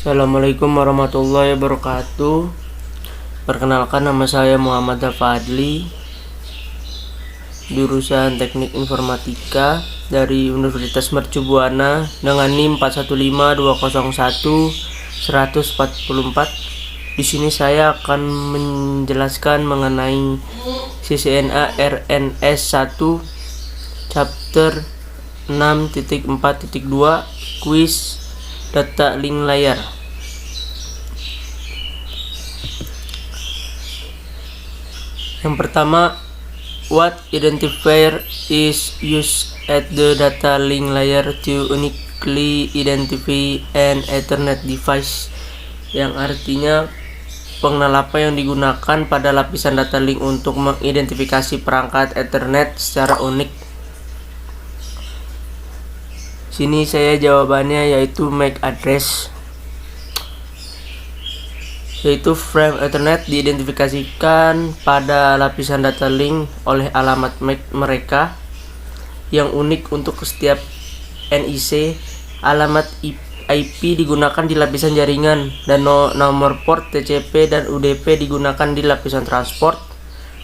Assalamualaikum warahmatullahi wabarakatuh. Perkenalkan, nama saya Muhammad Fadli, jurusan Teknik Informatika dari Universitas Mercu Buana dengan NIM 415201-144. Di sini saya akan menjelaskan mengenai CCNA RNS 1 chapter 6.4.2 kuis data link layar. Yang pertama, what identifier is used at the data link layer to uniquely identify an Ethernet device? Yang artinya pengenal apa yang digunakan pada lapisan data link untuk mengidentifikasi perangkat Ethernet secara unik. Sini saya jawabannya yaitu MAC address, yaitu frame Ethernet diidentifikasikan pada lapisan data link oleh alamat MAC mereka yang unik untuk setiap NIC. Alamat IP digunakan di lapisan jaringan dan nomor port TCP dan UDP digunakan di lapisan transport.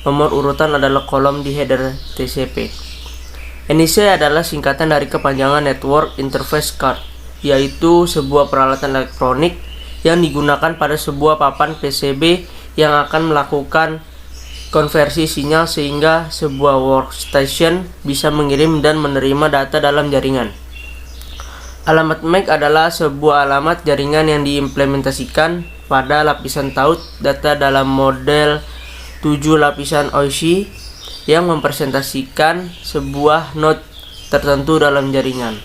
Nomor urutan adalah kolom di header TCP. NIC adalah singkatan dari kepanjangan Network Interface Card, yaitu sebuah peralatan elektronik yang digunakan pada sebuah papan PCB yang akan melakukan konversi sinyal sehingga sebuah workstation bisa mengirim dan menerima data dalam jaringan. Alamat MAC adalah sebuah alamat jaringan yang diimplementasikan pada lapisan taut data dalam model 7 lapisan OSI yang mempresentasikan sebuah node tertentu dalam jaringan.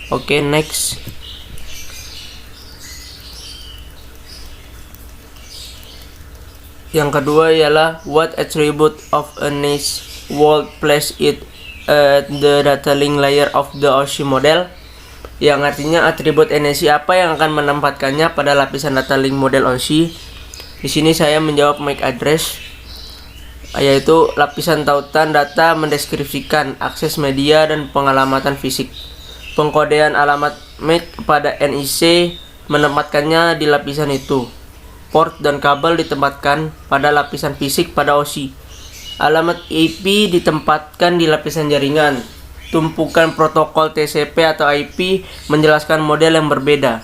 Oke, next. Yang kedua ialah what attribute of a niche would place it at the data link layer of the OSI model? Yang artinya atribut NIC apa yang akan menempatkannya pada lapisan data link model OSI. Di sini saya menjawab MAC address, yaitu lapisan tautan data mendeskripsikan akses media dan pengalamatan fisik. Pengkodean alamat MAC pada NIC menempatkannya di lapisan itu. Port dan kabel ditempatkan pada lapisan fisik pada OSI. Alamat IP ditempatkan di lapisan jaringan. Tumpukan protokol TCP atau IP menjelaskan model yang berbeda.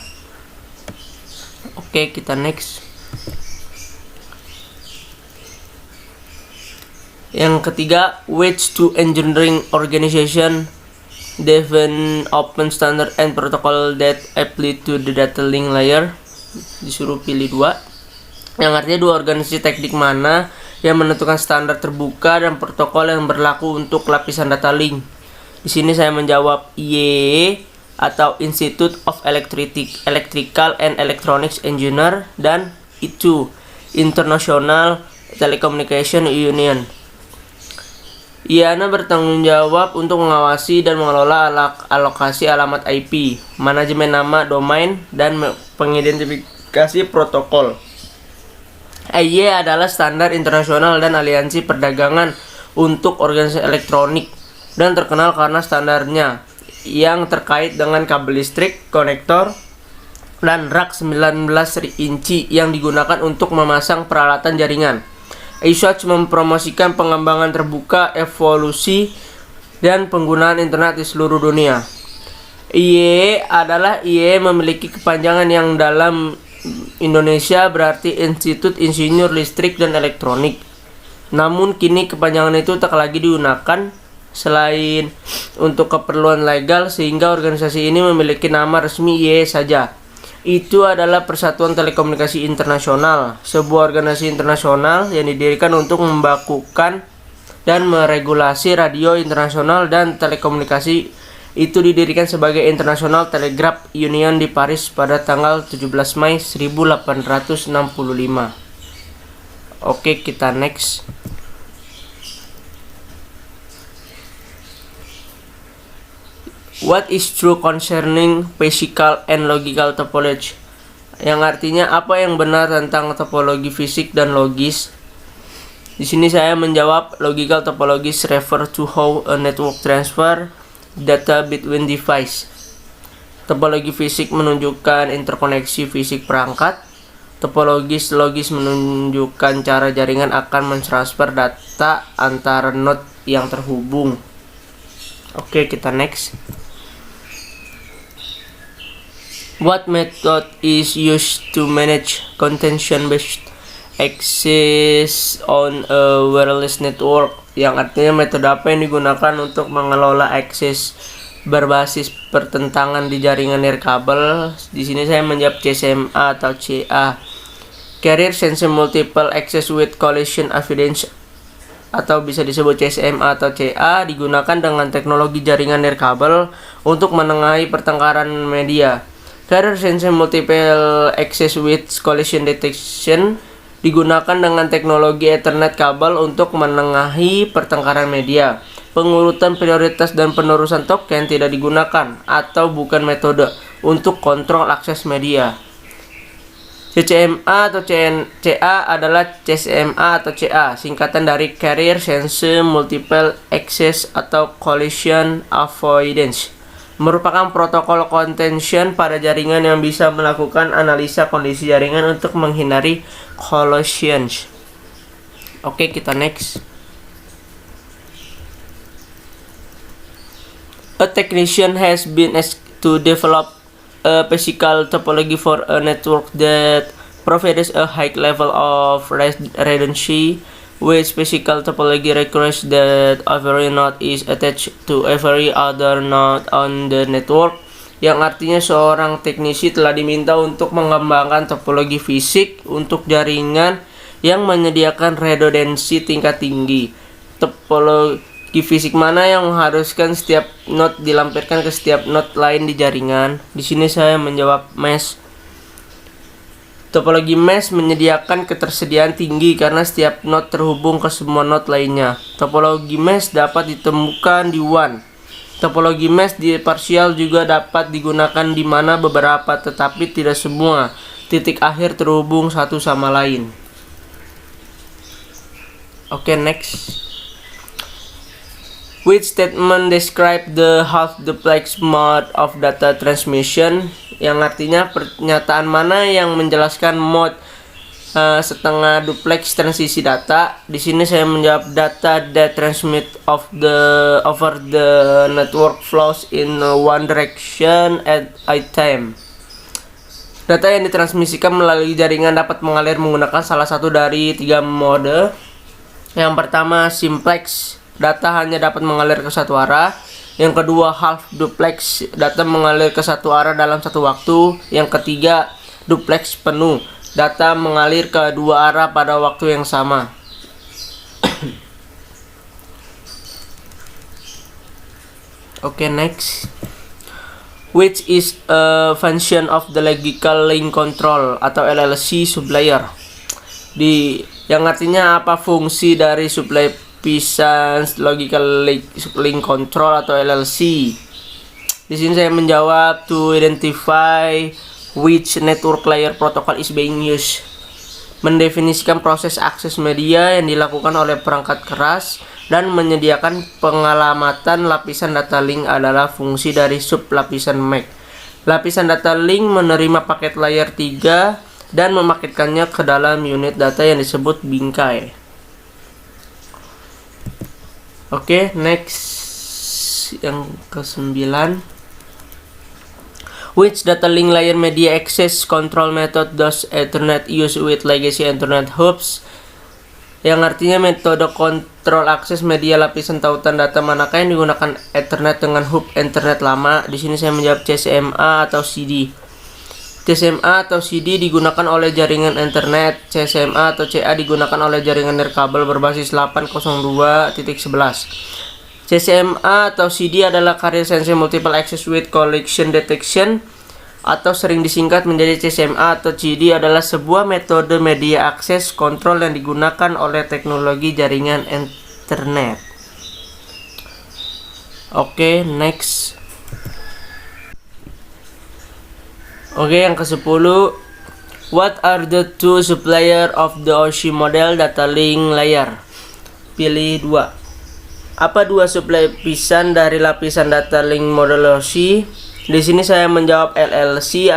Oke, kita next. Yang ketiga, which two engineering organization define open standard and protocol that apply to the data link layer? Disuruh pilih dua. Yang artinya dua organisasi teknik mana yang menentukan standar terbuka dan protokol yang berlaku untuk lapisan data link. Di sini saya menjawab IEEE atau Institute of Electrical and Electronics Engineer dan ITU, International Telecommunication Union. IANA bertanggung jawab untuk mengawasi dan mengelola alokasi alamat IP, manajemen nama domain, dan pengidentifikasi protokol. AIE adalah standar internasional dan aliansi perdagangan untuk organisasi elektronik dan terkenal karena standarnya yang terkait dengan kabel listrik, konektor, dan rak 19 inci yang digunakan untuk memasang peralatan jaringan. ISOC mempromosikan pengembangan terbuka, evolusi, dan penggunaan internet di seluruh dunia. IEEE adalah IEEE memiliki kepanjangan yang dalam Indonesia berarti Institut Insinyur Listrik dan Elektronik. Namun kini kepanjangan itu tak lagi digunakan selain untuk keperluan legal, sehingga organisasi ini memiliki nama resmi IEEE saja. Itu adalah Persatuan Telekomunikasi Internasional, sebuah organisasi internasional yang didirikan untuk membakukan dan meregulasi radio internasional dan telekomunikasi. Itu didirikan sebagai International Telegraph Union di Paris pada tanggal 17 Mei 1865. Oke, kita next. What is true concerning physical and logical topology? Yang artinya apa yang benar tentang topologi fisik dan logis. Di sini saya menjawab logical topologies refer to how a network transfer data between device. Topologi fisik menunjukkan interkoneksi fisik perangkat. Topologi logis menunjukkan cara jaringan akan mentransfer data antara node yang terhubung. Oke, kita next. What method is used to manage contention-based access on a wireless network? Yang artinya metode apa yang digunakan untuk mengelola akses berbasis pertentangan di jaringan nirkabel. Di sini saya menjawab CSMA atau CA. Carrier Sensor Multiple Access with Collision Avoidance atau bisa disebut CSMA atau CA digunakan dengan teknologi jaringan nirkabel untuk menengahi pertengkaran media. Carrier Sensor Multiple Access with Collision Detection digunakan dengan teknologi Ethernet kabel untuk menengahi pertengkaran media. Pengurutan prioritas dan penerusan token tidak digunakan atau bukan metode untuk kontrol akses media. CCMA atau CA adalah CSMA atau CA, singkatan dari Carrier Sensor Multiple Access atau Collision Avoidance. Merupakan protokol contention pada jaringan yang bisa melakukan analisa kondisi jaringan untuk menghindari collisions. Oke, kita next. A technician has been asked to develop a physical topology for a network that provides a high level of redundancy, which physical topology requires that every node is attached to every other node on the network. Yang artinya seorang teknisi telah diminta untuk mengembangkan topologi fisik untuk jaringan yang menyediakan redundansi tingkat tinggi. Topologi fisik mana yang mengharuskan setiap node dilampirkan ke setiap node lain di jaringan? Di sini saya menjawab mesh. Topologi mesh menyediakan ketersediaan tinggi karena setiap node terhubung ke semua node lainnya. Topologi mesh dapat ditemukan di WAN. Topologi mesh di parsial juga dapat digunakan di mana beberapa tetapi tidak semua titik akhir terhubung satu sama lain. Oke, next. Which statement describe the half duplex mode of data transmission? Yang artinya pernyataan mana yang menjelaskan mode setengah duplex transisi data. Di sini saya menjawab data that transmit over the network flows in one direction at a time. Data yang ditransmisikan melalui jaringan dapat mengalir menggunakan salah satu dari 3 mode. Yang pertama, simplex, data hanya dapat mengalir ke satu arah. Yang kedua, half duplex, data mengalir ke satu arah dalam satu waktu. Yang ketiga, duplex penuh, data mengalir ke dua arah pada waktu yang sama. Oke, next. Which is a function of the logical link control atau LLC sublayer. Yang artinya apa fungsi dari supply Pisans Logical Link Control atau LLC. Di sini saya menjawab to identify which network layer protocol is being used. Mendefinisikan proses akses media yang dilakukan oleh perangkat keras dan menyediakan pengalamatan lapisan data link adalah fungsi dari sub lapisan MAC. Lapisan data link menerima paket layer 3 dan memaketkannya ke dalam unit data yang disebut bingkai. Oke, next yang ke-9. Which data link layer media access control method does Ethernet use with legacy Ethernet hubs? Yang artinya metode kontrol akses media lapisan tautan data manakah yang digunakan Ethernet dengan hub Ethernet lama? Di sini saya menjawab CSMA atau CD. CSMA atau CD digunakan oleh jaringan Ethernet, CSMA atau CA digunakan oleh jaringan nirkabel berbasis 802.11. CSMA atau CD adalah Carrier Sensor Multiple Access with Collision Detection atau sering disingkat menjadi CSMA atau CD adalah sebuah metode media akses kontrol yang digunakan oleh teknologi jaringan Ethernet. Oke, next. Oke, yang ke-10. What are the two supplier of the OSI model data link layer? Pilih 2. Apa 2 suplai lapisan dari lapisan data link model OSI? Di sini saya menjawab LLC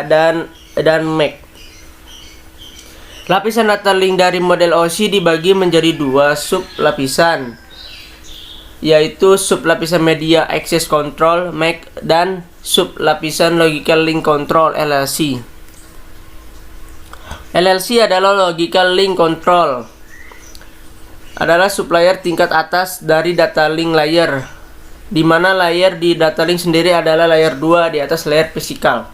dan Mac. Lapisan data link dari model OC dibagi menjadi dua sub lapisan, yaitu sub lapisan Media Access Control (MAC) dan sub lapisan Logical Link Control (LLC). LLC adalah Logical Link Control, adalah supplier tingkat atas dari data link layer, di mana layer di data link sendiri adalah layer 2 di atas layer fisikal.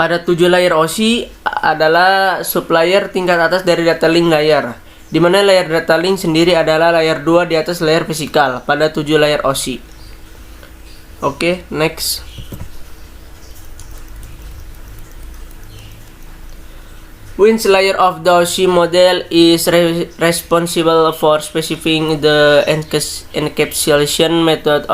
Pada 7 layer OC adalah supplier tingkat atas dari data link layer, di mana layer data link sendiri adalah layer 2 di atas layer fisikal pada 7 layer OC. Oke, next. Which layer of the OC model is responsible for specifying the encapsulation method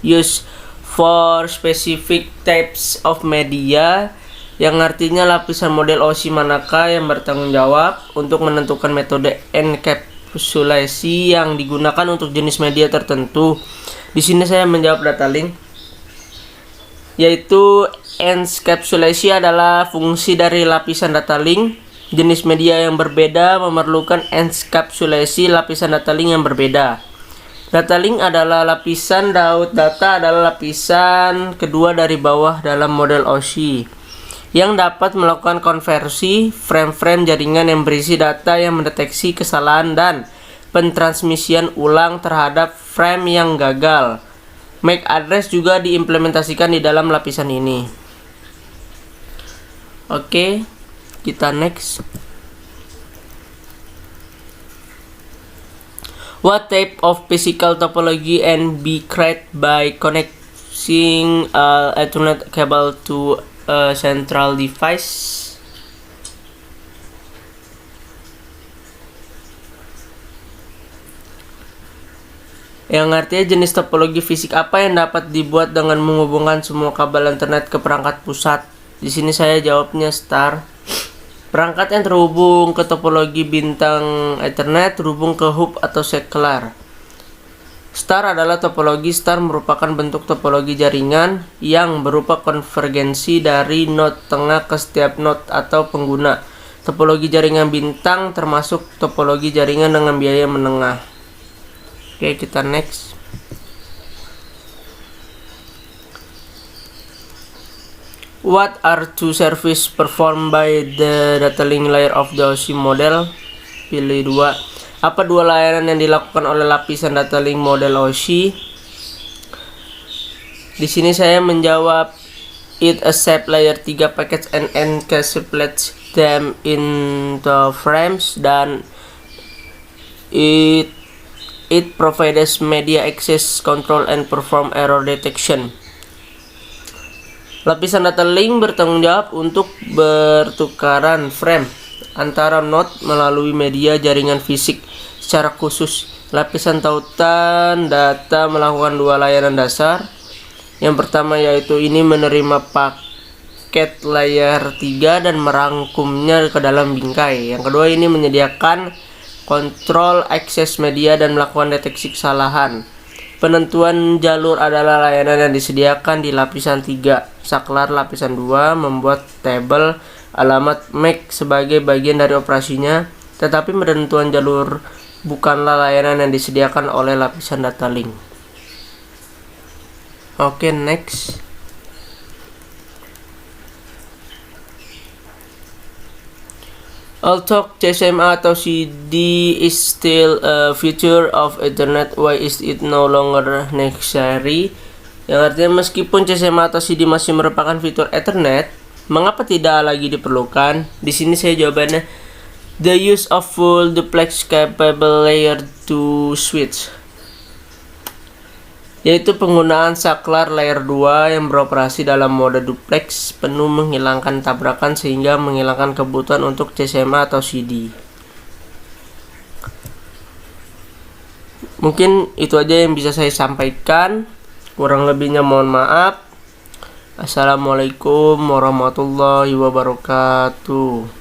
used for specific types of media, yang artinya lapisan model OC manakah yang bertanggung jawab untuk menentukan metode enkapsulasi yang digunakan untuk jenis media tertentu. Di sini saya menjawab data link, yaitu enkapsulasi adalah fungsi dari lapisan data link. Jenis media yang berbeda memerlukan enkapsulasi lapisan data link yang berbeda. Data link adalah lapisan, data adalah lapisan kedua dari bawah dalam model OC, yang dapat melakukan konversi frame-frame jaringan yang berisi data yang mendeteksi kesalahan dan pentransmisian ulang terhadap frame yang gagal. MAC address juga diimplementasikan di dalam lapisan ini. Oke, kita next. What type of physical topology can be created by connecting Ethernet cable to a central device? Yang artinya jenis topologi fisik apa yang dapat dibuat dengan menghubungkan semua kabel internet ke perangkat pusat. Di sini saya jawabnya star. Perangkat yang terhubung ke topologi bintang Ethernet terhubung ke hub atau saklar. Star adalah topologi. Star merupakan bentuk topologi jaringan yang berupa konvergensi dari node tengah ke setiap node atau pengguna. Topologi jaringan bintang termasuk topologi jaringan dengan biaya menengah. Oke, kita next. What are two services performed by the data link layer of the OC model? Pilih 2. Apa dua layanan yang dilakukan oleh lapisan data link model OC? Di sini saya menjawab it accept layer 3 package and encapsulates them into frames, dan it provides media access control and perform error detection. Lapisan data link bertanggung jawab untuk bertukaran frame antara node melalui media jaringan fisik secara khusus. Lapisan tautan data melakukan dua layanan dasar. Yang pertama yaitu ini menerima paket layer 3 dan merangkumnya ke dalam bingkai. Yang kedua ini menyediakan kontrol akses media dan melakukan deteksi kesalahan. Penentuan jalur adalah layanan yang disediakan di lapisan 3. Saklar lapisan 2 membuat tabel alamat MAC sebagai bagian dari operasinya, tetapi penentuan jalur bukanlah layanan yang disediakan oleh lapisan data link. Oke, next. Although CSMA atau CD is still a feature of Ethernet, why is it no longer necessary? Yang artinya meskipun CSMA atau CD masih merupakan fitur Ethernet, mengapa tidak lagi diperlukan? Di sini saya jawabannya the use of full duplex capable layer 2 switch, yaitu penggunaan saklar layer 2 yang beroperasi dalam mode duplex penuh menghilangkan tabrakan sehingga menghilangkan kebutuhan untuk CSMA atau CD. Mungkin itu aja yang bisa saya sampaikan. Kurang lebihnya mohon maaf. Assalamualaikum warahmatullahi wabarakatuh.